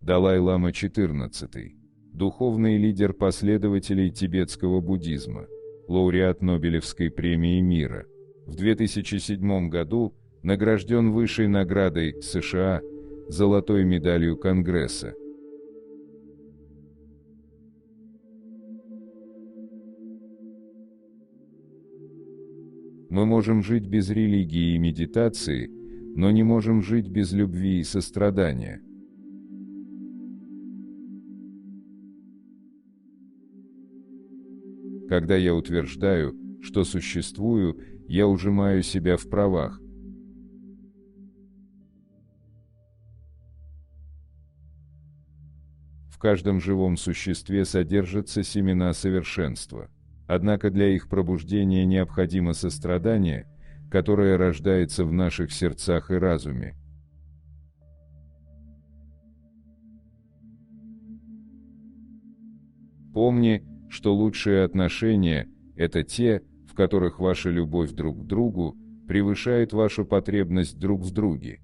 Далай-лама XIV, духовный лидер последователей тибетского буддизма, лауреат Нобелевской премии мира. В 2007 году награжден высшей наградой США золотой медалью Конгресса. Мы можем жить без религии и медитации, но не можем жить без любви и сострадания. Когда я утверждаю, что существую, я ужимаю себя в правах. В каждом живом существе содержатся семена совершенства. Однако для их пробуждения необходимо сострадание, которое рождается в наших сердцах и разуме. Помни, что лучшие отношения – это те, в которых ваша любовь друг к другу превышает вашу потребность друг в друге.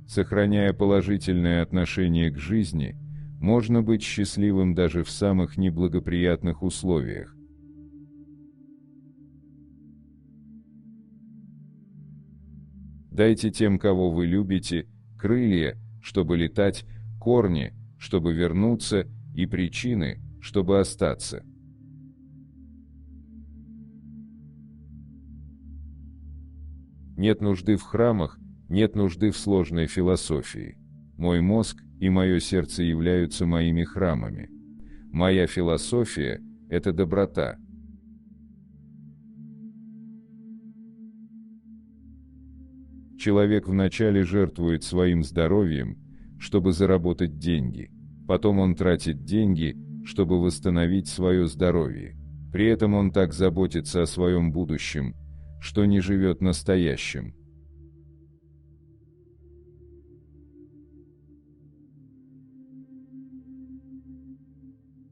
Сохраняя положительное отношение к жизни, можно быть счастливым даже в самых неблагоприятных условиях. Дайте тем, кого вы любите, крылья, чтобы летать, корни, чтобы вернуться, и причины, чтобы остаться. Нет нужды в храмах, нет нужды в сложной философии. Мой мозг и мое сердце являются моими храмами. Моя философия – это доброта. Человек вначале жертвует своим здоровьем, чтобы заработать деньги. Потом он тратит деньги, чтобы восстановить свое здоровье. При этом он так заботится о своем будущем, что не живет настоящим.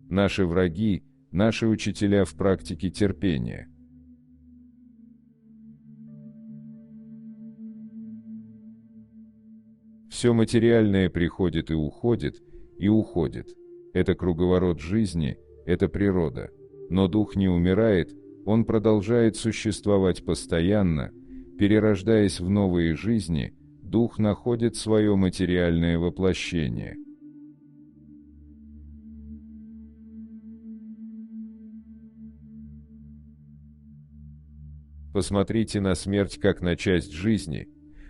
Наши враги – наши учителя в практике терпения. Все материальное приходит и уходит, и уходит. Это круговорот жизни, это природа. Но дух не умирает, он продолжает существовать постоянно, перерождаясь в новые жизни, дух находит свое материальное воплощение. Посмотрите на смерть как на часть жизни.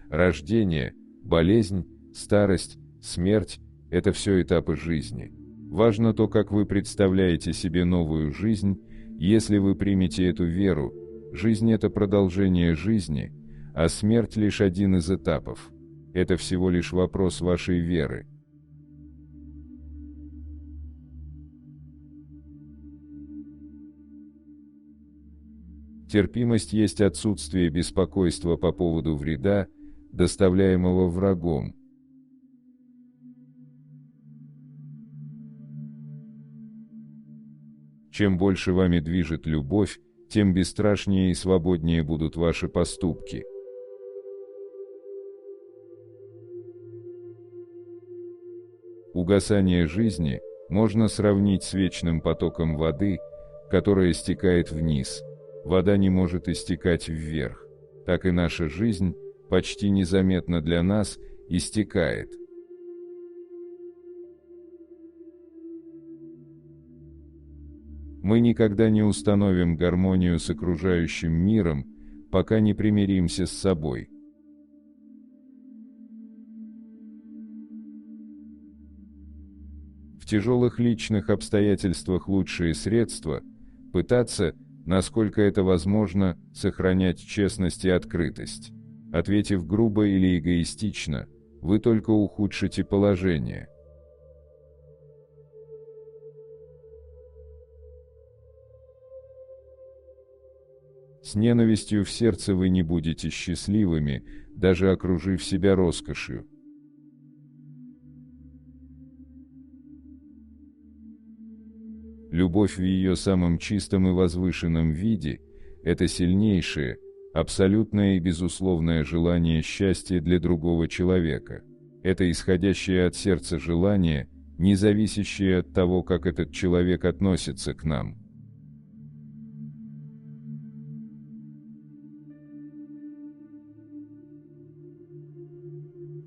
Рождение, болезнь, старость, смерть – это все этапы жизни. Важно то, как вы представляете себе новую жизнь. Если вы примете эту веру, жизнь – это продолжение жизни, а смерть – лишь один из этапов. Это всего лишь вопрос вашей веры. Терпимость есть отсутствие беспокойства по поводу вреда, доставляемого врагом. Чем больше вами движет любовь, тем бесстрашнее и свободнее будут ваши поступки. Угасание жизни можно сравнить с вечным потоком воды, которая стекает вниз. Вода не может истекать вверх. Так и наша жизнь, почти незаметно для нас, истекает. Мы никогда не установим гармонию с окружающим миром, пока не примиримся с собой. В тяжелых личных обстоятельствах лучшие средства – пытаться, насколько это возможно, сохранять честность и открытость. Ответив грубо или эгоистично, вы только ухудшите положение. С ненавистью в сердце вы не будете счастливыми, даже окружив себя роскошью. Любовь в ее самом чистом и возвышенном виде – это сильнейшее, Абсолютное и безусловное желание счастья для другого человека. Это исходящее от сердца желание, не зависящее от того, как этот человек относится к нам.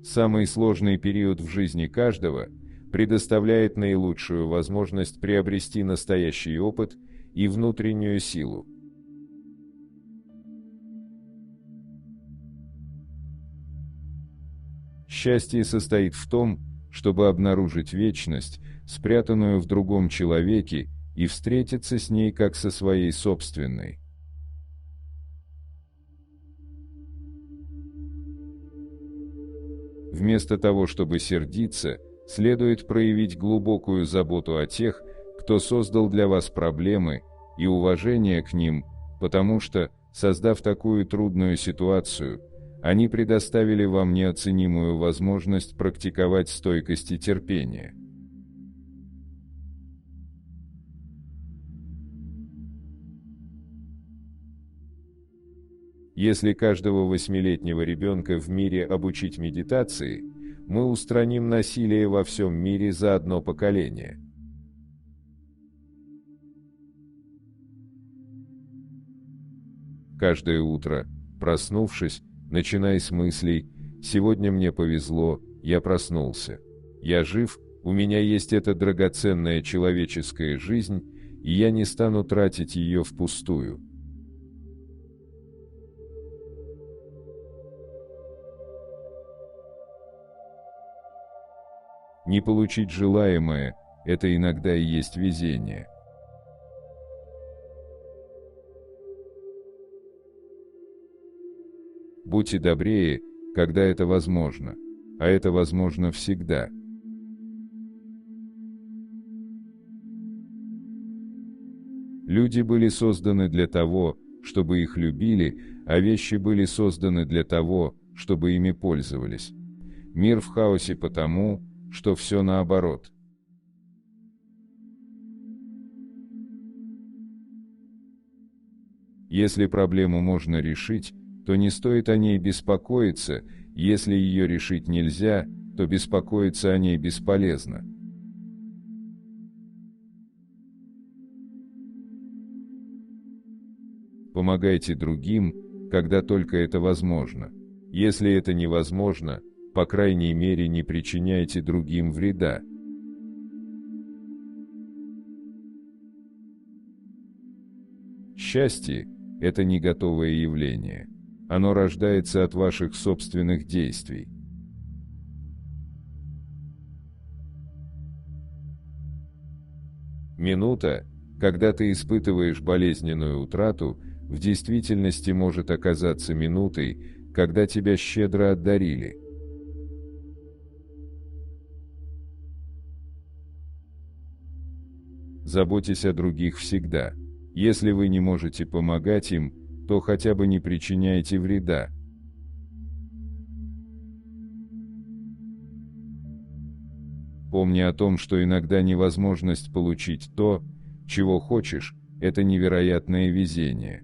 Самый сложный период в жизни каждого предоставляет наилучшую возможность приобрести настоящий опыт и внутреннюю силу. Счастье состоит в том, чтобы обнаружить вечность, спрятанную в другом человеке, и встретиться с ней как со своей собственной. Вместо того, чтобы сердиться, следует проявить глубокую заботу о тех, кто создал для вас проблемы, и уважение к ним, потому что, создав такую трудную ситуацию, они предоставили вам неоценимую возможность практиковать стойкость и терпение. Если каждого 8-летнего ребенка в мире обучить медитации, мы устраним насилие во всем мире за одно поколение. Каждое утро, проснувшись, начинай с мыслей: «Сегодня мне повезло, я проснулся. Я жив, у меня есть эта драгоценная человеческая жизнь, и я не стану тратить ее впустую». Не получить желаемое – это иногда и есть везение. Будьте добрее, когда это возможно, а это возможно всегда. Люди были созданы для того, чтобы их любили, а вещи были созданы для того, чтобы ими пользовались. Мир в хаосе потому, что все наоборот. Если проблему можно решить, то не стоит о ней беспокоиться, если ее решить нельзя, то беспокоиться о ней бесполезно. Помогайте другим, когда только это возможно. Если это невозможно, по крайней мере, не причиняйте другим вреда. Счастье – это не готовое явление. Оно рождается от ваших собственных действий. Минута, когда ты испытываешь болезненную утрату, в действительности может оказаться минутой, когда тебя щедро одарили. Заботьтесь о других всегда. Если вы не можете помогать им, то хотя бы не причиняйте вреда. Помни о том, что иногда невозможность получить то, чего хочешь, это невероятное везение.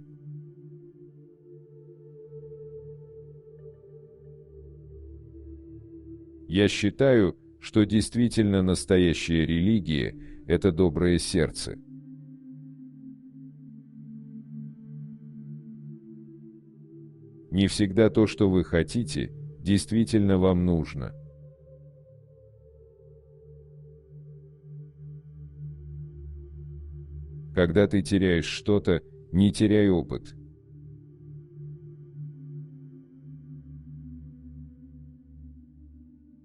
Я считаю, что действительно настоящая религия – это доброе сердце. Не всегда то, что вы хотите, действительно вам нужно. Когда ты теряешь что-то, не теряй опыт.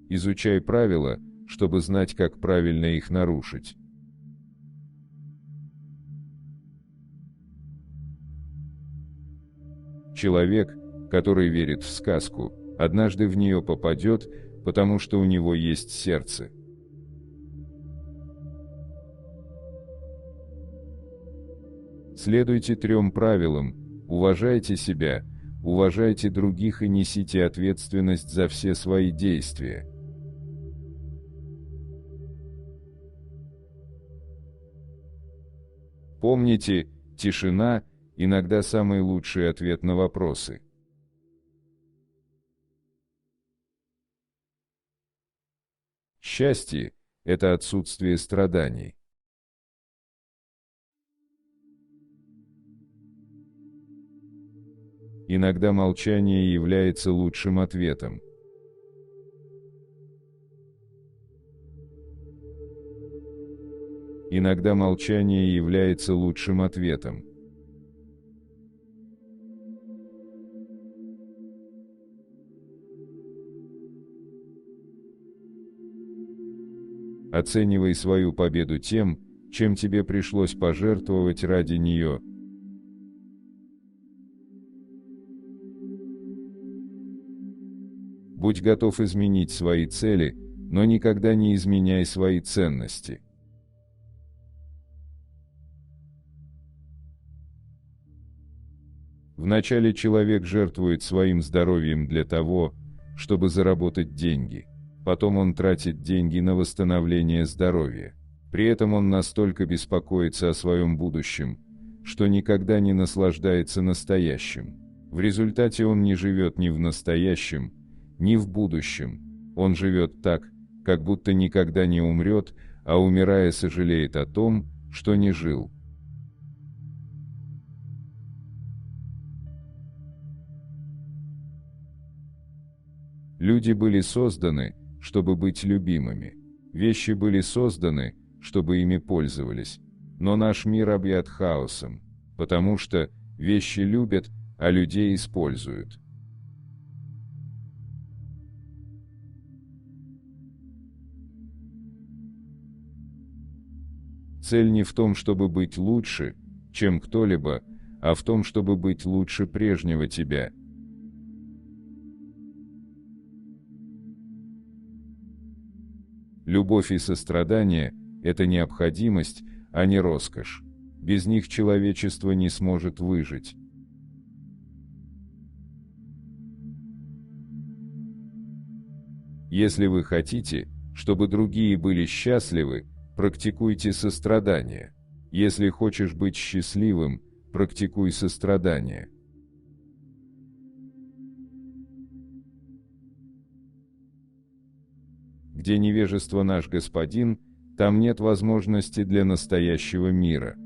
Изучай правила, чтобы знать, как правильно их нарушить. Человек, который верит в сказку, однажды в нее попадет, потому что у него есть сердце. Следуйте 3 правилам: уважайте себя, уважайте других и несите ответственность за все свои действия. Помните, тишина иногда самый лучший ответ на вопросы. Счастье – это отсутствие страданий. Иногда молчание является лучшим ответом. Иногда молчание является лучшим ответом. Оценивай свою победу тем, чем тебе пришлось пожертвовать ради нее. Будь готов изменить свои цели, но никогда не изменяй свои ценности. Вначале человек жертвует своим здоровьем для того, чтобы заработать деньги. Потом он тратит деньги на восстановление здоровья. При этом он настолько беспокоится о своем будущем, что никогда не наслаждается настоящим. В результате он не живет ни в настоящем, ни в будущем. Он живет так, как будто никогда не умрет, а умирая сожалеет о том, что не жил. Люди были созданы, чтобы быть любимыми. Вещи были созданы, чтобы ими пользовались. Но наш мир объят хаосом, потому что вещи любят, а людей используют. Цель не в том, чтобы быть лучше, чем кто-либо, а в том, чтобы быть лучше прежнего тебя. Любовь и сострадание – это необходимость, а не роскошь. Без них человечество не сможет выжить. Если вы хотите, чтобы другие были счастливы, практикуйте сострадание. Если хочешь быть счастливым, практикуй сострадание. Где невежество наш Господин, там нет возможности для настоящего мира.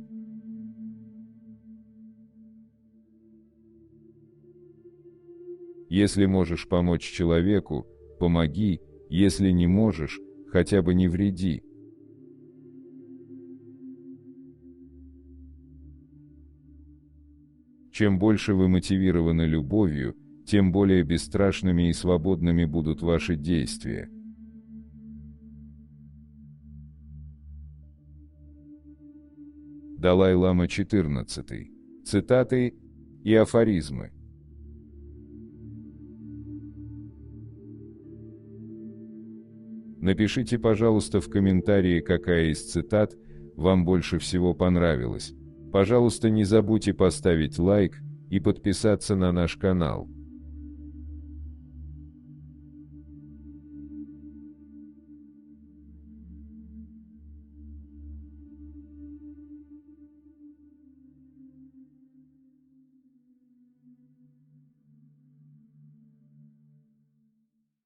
Если можешь помочь человеку, помоги, если не можешь, хотя бы не вреди. Чем больше вы мотивированы любовью, тем более бесстрашными и свободными будут ваши действия. Далай-лама XIV. Цитаты и афоризмы. Напишите, пожалуйста, в комментарии, какая из цитат вам больше всего понравилась. Пожалуйста, не забудьте поставить лайк и подписаться на наш канал.